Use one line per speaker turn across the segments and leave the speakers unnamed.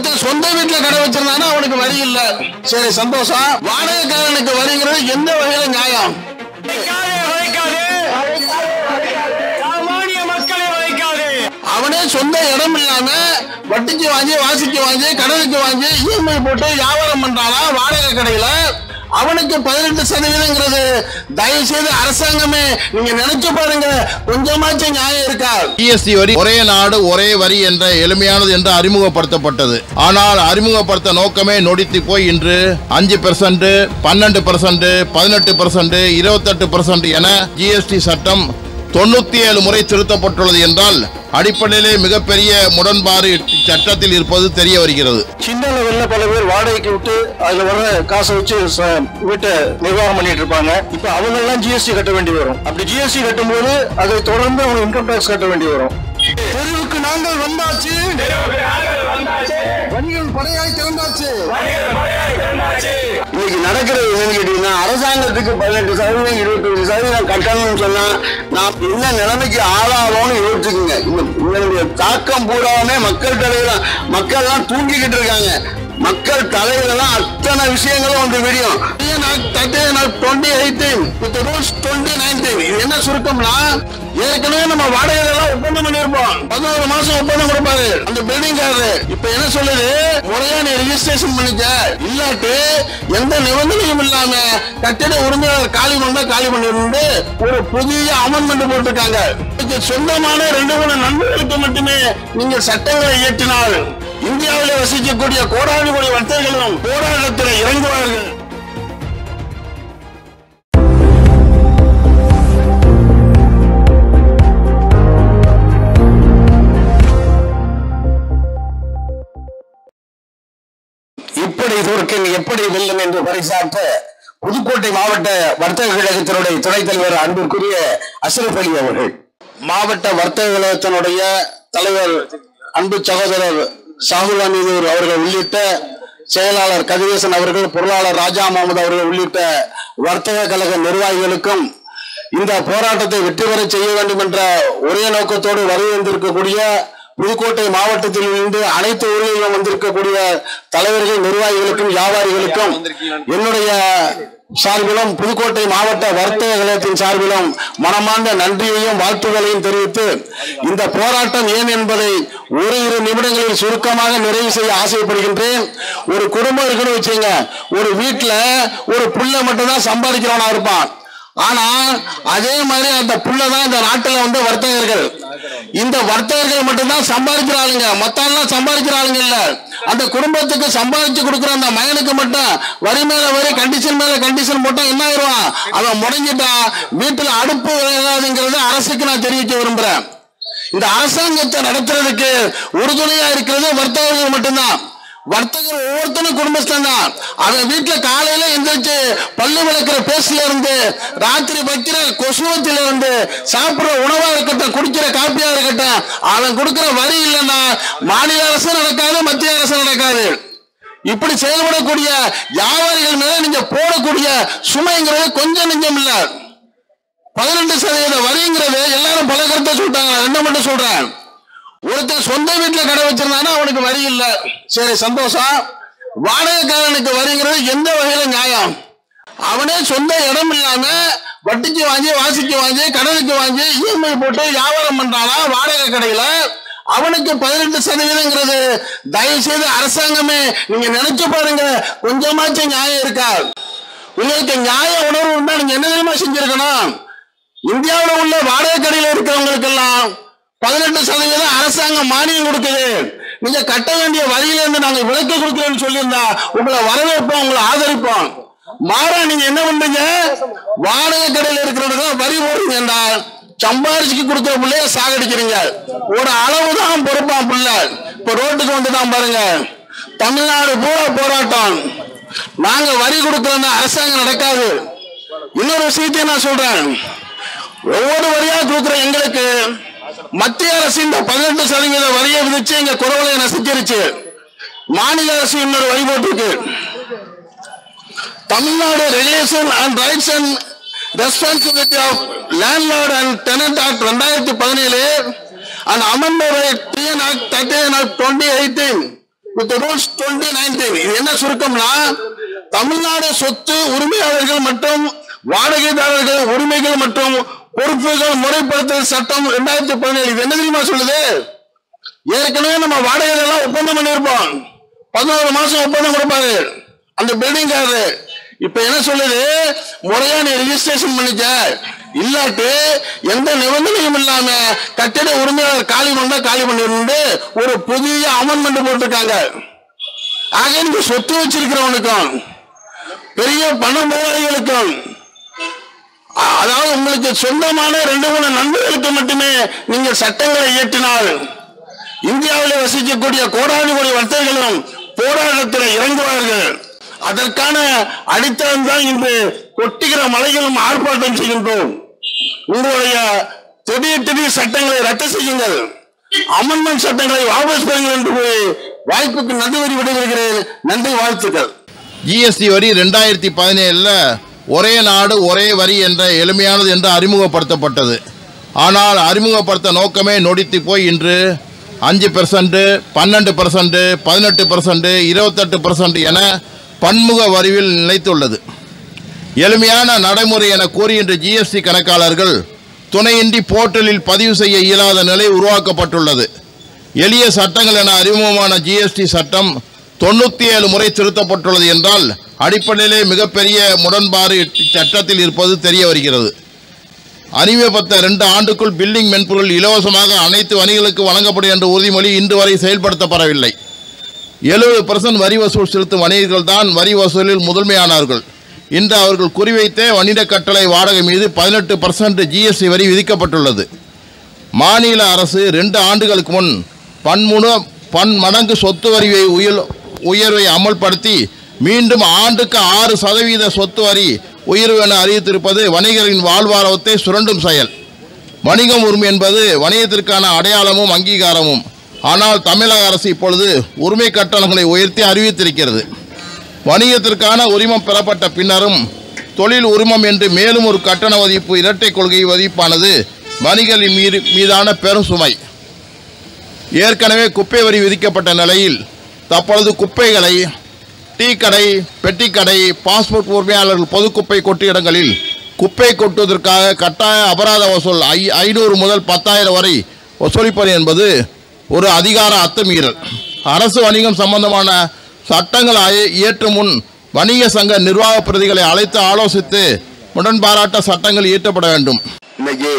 ஒருத்தன் சொந்த வீட்டுல கடை வச்சிருந்தானா அவனுக்கு வரி இல்ல. சரி, சந்தோஷம். வாடகைக்காரனுக்கு வரிங்கிறது எந்த வகையில நியாயம்? அவனே சொந்த இடம் இல்லாம வட்டிக்கு வாங்கி, வாசிக்கு வாங்கி, கடனுக்கு வாங்கி, இஎம்ஐ போட்டு வியாபாரம் பண்றானா வாடகை கடையில, அவனுக்கு 18% தயவு செய்து அரசாங்கமே நீங்க நினைச்சு பாருங்க, கொஞ்சமாச்சும் நியாயம் இருக்கா?
ஜிஎஸ்டி வரி ஒரே நாடு ஒரே வரி என்ற எளிமையானது என்று அறிமுகப்படுத்தப்பட்டது. ஆனால் அறிமுகப்படுத்த நோக்கமே நொடித்து போய் இன்று 5%, 12%, 18%, 28% என ஜிஎஸ்டி சட்டம் 97 முறை திருத்தப்பட்டுள்ளது என்றால் அடிப்படையிலே மிகப்பெரிய முரண்பாடு சட்டத்தில் இருப்பது தெரிய வருகிறது.
சின்ன லெவல்ல பல பேர் வாடகைக்கு விட்டு அதுல வர காசை வச்சு வீட்டை நிர்வாகம் பண்ணிட்டு இருப்பாங்க. இப்ப அவங்க எல்லாம் ஜிஎஸ்டி கட்ட வேண்டி வரும். அப்படி ஜிஎஸ்டி கட்டும் போது அதை தொடர்ந்து அவங்க இன்கம் டாக்ஸ் கட்ட வேண்டி வரும். தெருவுக்கு நாங்கள் வந்தாச்சு, வணிகள் படையாய் திறந்தாச்சு. இன்னைக்கு நடக்கிறது என்னன்னு கேட்டீங்கன்னா, அரசாங்கத்துக்கு 18%, 21% கட்டணும்னு சொன்னா நான் என்ன நிலைமைக்கு ஆளாவோன்னு யோசிச்சுக்குங்க. இதனுடைய தாக்கம் பூராமே மக்கள் தலையில, மக்கள் எல்லாம் தூங்கிக்கிட்டு இருக்காங்க. மக்கள் தலையில தான் அத்தனை விஷயங்களும் வந்து விடியும். 2018 with the rules 2019. இது என்ன சுருக்கம்னா, ஏற்கனவே நம்ம வாடகைலாம் ஒப்பந்தம் பண்ணிருப்போம். 11 மாசம் ஒப்பந்தம் கொடுப்பாரு அந்த பில்டிங்காரரு. இப்ப என்ன சொல்லுது, முறையா நீ ரெஜிஸ்ட்ரேஷன் பண்ணிக்க, இல்லாட்டி எந்த நிபந்தனையும் இல்லாம கட்டிட உரிமையாளர் காலி பண்ணா காலி பண்ணிருந்து ஒரு புதிய அமெண்ட்மெண்ட் போட்டிருக்காங்க. சொந்தமான 2-3 நண்பர்களுக்கு மட்டுமே நீங்கள் சட்டங்களை இயற்றினால் இந்தியாவிலே வசிக்கக்கூடிய கோடானு கோடி வர்த்தகர்களும் போராட்டத்தில் இறங்குவார்கள். இப்படி இதற்கு எப்படி வெல்லும் என்று பரிசாற்ற புதுக்கோட்டை மாவட்ட வர்த்தக கழகத்தினுடைய துணைத் தலைவர் அன்பிற்குரிய அஷ்ரப் அலி அவர்கள், மாவட்ட வர்த்தக கழகத்தினுடைய தலைவர் அன்பு சகோதரர் சாகுல் அமீதூர் அவர்கள் உள்ளிட்ட செயலாளர் கதிரேசன் அவர்கள், பொருளாளர் ராஜா முகமது அவர்கள் உள்ளிட்ட வர்த்தக கழக நிர்வாகிகளுக்கும் இந்த போராட்டத்தை வெற்றி பெற செய்ய வேண்டும் என்ற ஒரே நோக்கத்தோடு வருகை வந்திருக்கக்கூடிய புதுக்கோட்டை மாவட்டத்தில் இருந்து அனைத்து ஊர்களிலும் வந்திருக்கக்கூடிய தலைவர்கள், நிர்வாகிகளுக்கும் வியாபாரிகளுக்கும் என்னுடைய சார்பிலும் புதுக்கோட்டை மாவட்ட வர்த்தக கழகத்தின் சார்பிலும் மனமார்ந்த நன்றியையும் வாழ்த்துக்களையும் தெரிவித்து, இந்த போராட்டம் ஏன் என்பதை ஒரு 2 நிமிடங்களில் சுருக்கமாக நிறைவு செய்ய ஆசைப்படுகின்றேன். ஒரு குடும்பம் இருக்குன்னு வச்சுங்க, ஒரு வீட்டுல ஒரு புள்ள மட்டும்தான் சம்பாதிக்கிறவனா இருப்பான். ஆனா அதே மாதிரி அந்த புள்ளதான் இந்த நாட்டில் வந்து வர்த்தகர்கள். இந்த வர்த்தகர்கள் மட்டும்தான் சம்பாதிக்கிறாளுங்க, மத்தாலாம் சம்பாதிக்கிறாளுங்க இல்ல. அந்த குடும்பத்துக்கு சம்பாதிச்சு கொடுக்குற அந்த மகனுக்கு மட்டும் வரி மேல வரி, கண்டிஷன் மேல கண்டிஷன் போட்டா என்ன ஆயிடுவான், அவன் முடங்கிட்டா வீட்டுல அடுப்பு விளையாதுங்கிறது அரசுக்கு நான் தெரிவிக்க விரும்புறேன். இந்த அரசாங்கத்தை நடத்துறதுக்கு உறுதுணையா இருக்கிறது வர்த்தகர்கள் மட்டும்தான். வர்த்தகர் ஒவ்வொருத்தனும் குடும்பஸ்தான் தான். அவன் வீட்டுல காலையில எந்திரிச்சு பல்லு விளக்குற பேஸ்ட்ல இருந்து, ராத்திரி வைக்கிற கொசுவத்தில இருந்து, சாப்பிடுற உணவா இருக்கட்டும், குடிக்கிற காப்பியா இருக்கட்டும், அவன் கொடுக்கிற வரி இல்லைன்னா மாநில அரசு நடக்காது, மத்திய அரசு நடக்காது. இப்படி செயல்படக்கூடிய வியாபாரிகள் மேல நீங்க போடக்கூடிய சுமைங்கிறது கொஞ்சம் நெஞ்சம் இல்ல. 18% வரிங்கிறது எல்லாரும் பல கருத்தை சொல்லிட்டாங்க. என்ன மட்டும் சொல்றேன், ஒருத்தன் சொந்த வீட்டுல கடை வச்சிருந்தானா அவனுக்கு வரி இல்ல. சரி, சந்தோஷம். வாடகைக்காரனுக்கு வரிங்கிறது எந்த வகையில நியாயம்? அவனே சொந்த இடம் இல்லாம வட்டிக்கு வாங்கி, வாசிக்கு வாங்கி, கடனுக்கு வாங்கி, இஎம்ஐ போட்டு வியாபாரம் பண்றானா வாடகை கடையில, அவனுக்கு 18% தயவு செய்து அரசாங்கமே நீங்க நினைச்சு பாருங்க, கொஞ்சமாச்சும் நியாயம் இருக்கா? உங்களுக்கு நியாய உணர்வு இருந்தா நீங்க என்ன தெரியுமா செஞ்சிருக்கணும், இந்தியாவில் உள்ள வாடகை கடையில் இருக்கிறவங்களுக்கு எல்லாம் 18% அரசாங்கம் மானியம் கொடுக்குது. நீங்க கட்ட வேண்டிய வரியில இருந்து நாங்க விலக்கு கொடுக்கிறோம்னு சொல்லியிருந்தா உங்களை வரவேற்போம், உங்களை ஆதரிப்போம். மாறா நீங்க என்ன பண்றீங்க, வாடகை கடையில் இருக்கிறவங்க வரி போடுறீங்க என்றால் சம்பாரிச்சுக்கு கொடுக்கிற பிள்ளைய சாகடிக்கிறீங்க. ஒரு அளவுதான் பொறுப்பான் பிள்ளை. இப்ப ரோட்டுக்கு வந்துதான் பாருங்க, தமிழ்நாடு பூரா போராட்டம். நாங்க வரி கொடுக்கிறோம், அரசாங்கம் நடக்காது. இன்னொரு விஷயத்தையும் நான் சொல்றேன், ஒவ்வொரு வரியா கொடுக்கிற எங்களுக்கு மத்திய அரசு இந்த 18% வரியை விதிச்சு எங்க குறவலை நசுக்கிருச்சு. மாநில அரசு இன்னொரு வரி போட்டிருக்கு. Tamil Nadu regulation and rights and responsibility of landlord and tenant act 2017 and amendment by TN Act 13 of 2018 with rules 2019. இது என்ன சுருக்கம்னா தமிழ்நாடு சொத்து உரிமையாளர்கள் மற்றும் வாடகைதாரர்கள் உரிமைகள் மற்றும் பொறுப்புகள் முறைப்படுத்தல் சட்டம் 2017. இது என்ன தெரியுமா சொல்லுது? ஏற்கனவே நம்ம வாடகைகள் எல்லாம் ஒப்பந்தம் பண்ணியிருப்போம். 11 மாசம் ஒப்பந்தம் கொடுப்பாரு அந்த பில்டிங்காரரு. இப்ப என்ன சொல்லுது? முறையா நீ ரெஜிஸ்ட்ரேஷன் பண்ணிக்க, இல்லாட்டு எந்த நிபந்தனையும் இல்லாம கட்டிட உரிமையாளர் காலி பண்ணா காலி பண்ணிருந்து ஒரு புதிய அமெண்ட்மெண்ட் போட்டிருக்காங்க. ஆக நீங்க சொத்து வச்சிருக்கிறவனுக்கும் பெரிய பண முதலாளிகளுக்கும், அதாவது உங்களுக்கு சொந்தமான 2-3 நண்பர்களுக்கு மட்டுமே நீங்க சட்டங்களை இயற்றினால் இந்தியாவில் வசிக்கக்கூடிய கோடானு கோடி வர்த்தகர்களும் போராட்டத்தில் இறங்குவார்கள். அதற்கான அடித்தளம் தான் இன்று கொட்டுகிற மலைகளும் ஆர்ப்பாட்டம் செய்கின்றோம். உங்களுடைய திடீர் சட்டங்களை ரத்து செய்யுங்கள், அமெண்ட்மெண்ட் சட்டங்களை வாபஸ் பெறுங்கள் என்று வாய்ப்புக்கு நன்றி விடைபெறுகிறேன். நன்றி, வாழ்த்துக்கள்.
ஜிஎஸ்டி வரி 2017 ஒரே நாடு ஒரே வரி என்ற எளிமையானது என்று அறிமுகப்படுத்தப்பட்டது. ஆனால் அறிமுகப்படுத்த நோக்கமே நொடித்து போய் இன்று 5%, 12%, 18%, 28% என பன்முக வரிவில் நிலைத்துள்ளது. எளிமையான நடைமுறை என கூறி இன்று ஜிஎஸ்டி கணக்காளர்கள் துணையின்றி போர்ட்டலில் பதிவு செய்ய இயலாத நிலை உருவாக்கப்பட்டுள்ளது. எளிய சட்டங்கள் என அறிமுகமான ஜிஎஸ்டி சட்டம் 97 முறை திருத்தப்பட்டுள்ளது என்றால் அடிப்படையிலே மிகப்பெரிய முரண்பாடு சட்டத்தில் இருப்பது தெரிய வருகிறது. அறிமுகப்படுத்த 2 ஆண்டுக்குள் பில்டிங் மென்பொருள் இலவசமாக அனைத்து வணிகளுக்கு வழங்கப்படும் என்ற உறுதிமொழி இன்று வரை செயல்படுத்தப்படவில்லை. 70% வரி வசூல் செலுத்தும் வணிகர்கள் தான் வரி வசூலில் முதன்மையானார்கள். இன்று அவர்கள் குறிவைத்தே வணிக கட்டளை வாடகை மீது 18% ஜிஎஸ்டி வரி விதிக்கப்பட்டுள்ளது. மாநில அரசு 2 ஆண்டுகளுக்கு முன் பன்மடங்கு சொத்து வரி உயர்வை அமல்படுத்தி மீண்டும் ஆண்டுக்கு 6% சொத்து வரி உயர்வு என அறிவித்திருப்பது வணிகர்களின் வாழ்வாதாரத்தை சுரண்டும் செயல். வணிகம் உரிமை என்பது வணிகத்திற்கான அடையாளமும் அங்கீகாரமும். ஆனால் தமிழக அரசு இப்பொழுது உரிமை கட்டணங்களை உயர்த்தி அறிவித்திருக்கிறது. வணிகத்திற்கான உரிமம் பெறப்பட்ட பின்னரும் தொழில் உரிமம் என்று மேலும் ஒரு கட்டண வதிப்பு இரட்டை கொள்கை வதிப்பானது வணிகர்களின் மீதான பெரும் சுமை. ஏற்கனவே குப்பை வரி விதிக்கப்பட்ட நிலையில் தற்பொழுது குப்பைகளை டீ கடை, பெட்டி கடை, பாஸ்போர்ட் உரிமையாளர்கள் பொது குப்பை கொட்டு இடங்களில் குப்பை கொட்டுவதற்காக கட்டாய அபராத வசூல் 500 முதல் 10,000 வரை வசூலிப்பது என்பது ஒரு அதிகார அத்துமீறல். அரசு வணிகம் சம்பந்தமான சட்டங்கள் இயற்றும் முன் வணிக சங்க நிர்வாக பிரதிகளை அழைத்து ஆலோசித்து உடன்பாராட்ட சட்டங்கள் இயற்றப்பட வேண்டும்.
இன்னைக்கு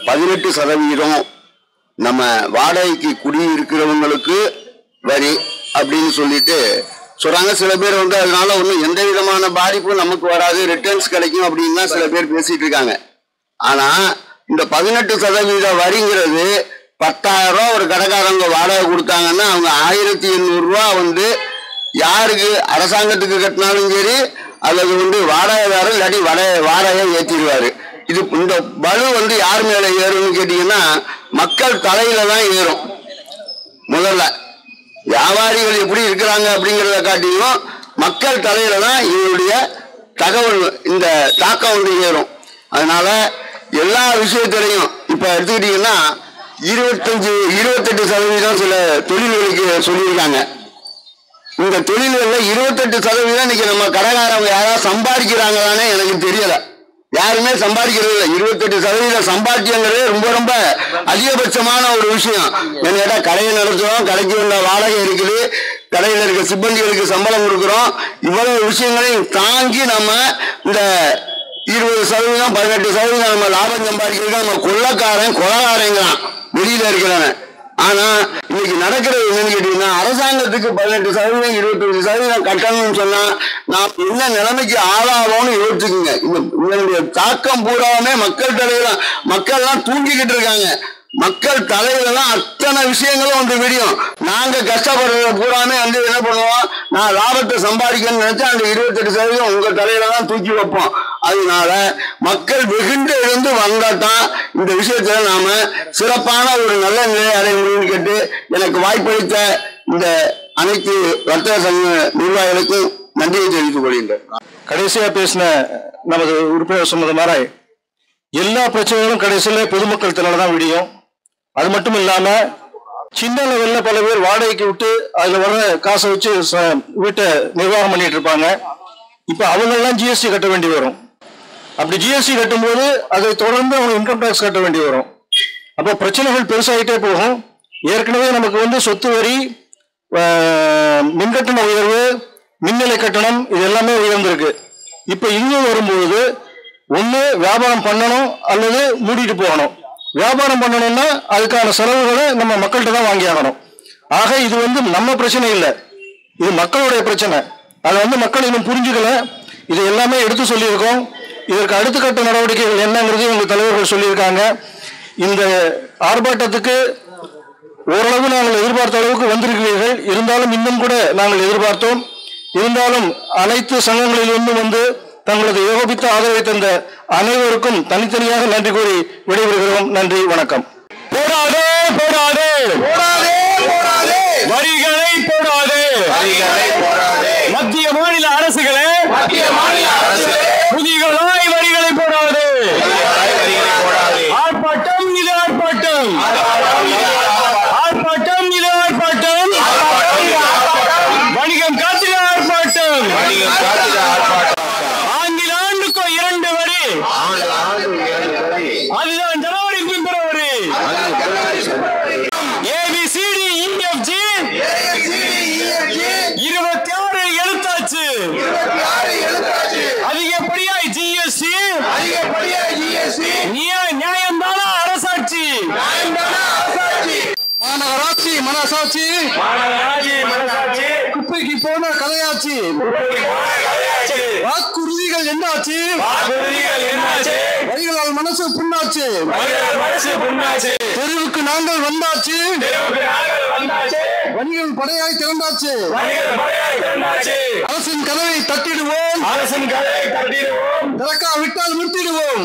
18% நம்ம வாடகைக்கு குடியிருக்கிறவங்களுக்கு வரி அப்படின்னு சொல்லிட்டு சொல்றாங்க. சில பேர் அதனால ஒன்றும் எந்த விதமான பாதிப்பும் நமக்கு வராது, ரிட்டர்ன்ஸ் கிடைக்கும் அப்படின்னு சில பேர் பேசிட்டு இருக்காங்க. ஆனா இந்த 18% வரிங்கிறது 10,000 ரூபா ஒரு கடைக்காரங்க வாடகை கொடுத்தாங்கன்னா அவங்க 1,800 ரூபா யாருக்கு அரசாங்கத்துக்கு கட்டினாலும் சரி அல்லது வாடகைதாரர் இல்லாட்டி வாடகையை ஏற்றிடுவாரு. இது இந்த பலு யார் மேல ஏறும்னு கேட்டீங்கன்னா மக்கள் தலையில தான் ஏறும். முதல்ல வியாபாரிகள் எப்படி இருக்கிறாங்க அப்படிங்கிறத காட்டியும் மக்கள் தலையில தான் இவருடைய தகவல் இந்த தாக்கம் ஏறும். அதனால எல்லா விஷயத்திலையும் இப்ப எடுத்துக்கிட்டீங்கன்னா 28% சில தொழில்களுக்கு சொல்லியிருக்காங்க. இந்த தொழில்களில் 28% இன்னைக்கு நம்ம கடைக்காரங்க யாராவது சம்பாதிக்கிறாங்களானே எனக்கு தெரியல. யாருமே சம்பாதிக்கிறது இல்லை. 28% சம்பாத்தியங்கிறது ரொம்ப ரொம்ப அதிகபட்சமான ஒரு விஷயம். என்ன கடையை நடத்துறோம், கடைக்கு உள்ள வாடகை இருக்குது, கடையில் இருக்க சிப்பந்திகளுக்கு சம்பளம் கொடுக்குறோம். இவ்வளவு விஷயங்களையும் தாங்கி நம்ம இந்த 20%, 18% நம்ம லாபம் சம்பாதிக்கிறது நம்ம கொள்ளக்காரன் வெளியில இருக்கிறவன். ஆனா இன்னைக்கு நடக்கிறது என்னன்னு கேட்டீங்கன்னா அரசாங்கத்துக்கு 18%, 25% கட்டணும்னு சொன்னா நாம் என்ன நிலைமைக்கு ஆளாவோம்னு யோசிச்சுக்குங்க. இதனுடைய தாக்கம் பூராமே மக்கள் தலையில, மக்கள் எல்லாம் தூங்கிக்கிட்டு இருக்காங்க. மக்கள் தலையில தான் அத்தனை விஷயங்களும் விடியும். நாங்க கஷ்டப்படுறத பூராமே என்ன பண்ணுவோம், நான் லாபத்தை சம்பாதிக்கணும்னு நினைச்சா அந்த 28% உங்க தலையில தான் தூக்கி வைப்போம். அதனால மக்கள் வெகுண்டு எழுந்து வந்தாதான் இந்த விஷயத்துல நாம சிறப்பான ஒரு நல்ல நிலையை அடைய முடியும்னு கேட்டு எனக்கு வாய்ப்பளித்த இந்த அனைத்து வர்த்தக சங்க நிர்வாகிகளுக்கும் நன்றியை தெரிவித்துக் கொள்கின்றேன்.
கடைசியா பேசின நமது உறுப்பினர் சொன்னது மாதிரி எல்லா பிரச்சனைகளும் கடைசியில பொதுமக்கள் தலையில தான் விடியும். அது மட்டும் இல்லாம சின்ன லெவலில் பல பேர் வாடகைக்கு விட்டு அதில் வர காசை வச்சு வீட்டை நிர்வாகம் பண்ணிட்டு இருப்பாங்க. இப்போ அவங்கெல்லாம் ஜிஎஸ்டி கட்ட வேண்டி வரும். அப்படி ஜிஎஸ்டி கட்டும்போது அதை தொடர்ந்து அவங்க இன்கம் டேக்ஸ் கட்ட வேண்டி வரும். அப்போ பிரச்சனைகள் பெருசாகிட்டே போகும். ஏற்கனவே நமக்கு சொத்து வரி, மின்கட்டண உயர்வு, மின்னிலை கட்டணம் இது எல்லாமே உயர்ந்திருக்கு. இப்போ இன்னும் வரும்போது ஒன்று வியாபாரம் பண்ணணும் அல்லது மூடிட்டு போகணும். வியாபாரம் பண்ணணும்னா அதுக்கான செலவுகளை நம்ம மக்கள்கிட்ட தான் வாங்கி ஆகணும். ஆக இது நம்ம பிரச்சனை இல்லை, இது மக்களுடைய பிரச்சனை. அதை மக்கள் இன்னும் புரிஞ்சுக்கல. இது எல்லாமே எடுத்து சொல்லியிருக்கோம். இதற்கு அடுத்த கட்ட நடவடிக்கைகள் என்னங்கிறது எங்கள் தலைவர்கள் சொல்லியிருக்காங்க. இந்த ஆர்ப்பாட்டத்துக்கு ஓரளவு நாங்கள் எதிர்பார்த்த அளவுக்கு வந்திருக்கிறீர்கள். இருந்தாலும் இன்னும் கூட நாங்கள் எதிர்பார்த்தோம். இருந்தாலும் அனைத்து சங்கங்களிலிருந்து தங்களது ஏகோபித்த ஆதரவை தந்த அனைவருக்கும் தனித்தனியாக நன்றி கூறி விடைபெறுகிறோம். நன்றி, வணக்கம்.
போடாதே போடாதே போடாதே போடாதே வரிகளை போடாதே வரிகளை போடாதே மத்திய மாநில அரசுகளே புதிகளாய் வரிகளை போடாதே ஆர்ப்பாட்டம் இது ஆர்ப்பாட்டம் ஆர்ப்பாட்டம் இது ஆர்ப்பாட்டம் வணிகம் காத்திர ஆர்ப்பாட்டம் ஆங்கில ஆண்டுக்கு 2 வரி அதுதான் ஜனவரி பிப்ரவரி ABCD EFG 26 எழுத்தாச்சு அதிகப்படியாய் GST நியாயம்தானா அரசாட்சி மாநகராட்சி மனசாட்சி குப்பைக்கு போன கதையாச்சு வாக்குறுதிகள் என்னாச்சு வரிகளால் மனசு புண்ணாச்சு தெருவுக்கு நாங்கள் வந்தாச்சு வணிகள் படையாய் திறந்தாச்சு அரசின் கதவை தட்டிடுவோம் திறக்கா விட்டால் நிறுத்திடுவோம்